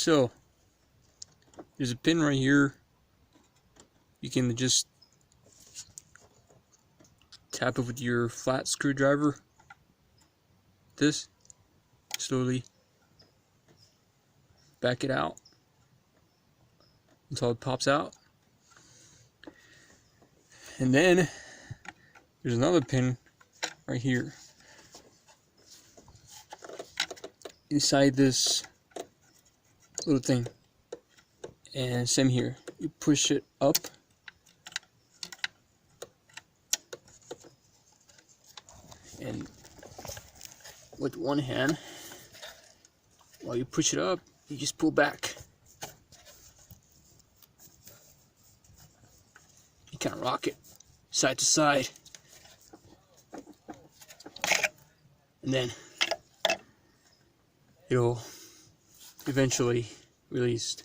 So there's a pin right here. You can just tap it with your flat screwdriver. This slowly back it out until it pops out. And then there's another pin right here inside this little thing, and same here. You push it up and with one hand, while you push it up, you just pull back. You kind of rock it side to side, and then it'll eventually release.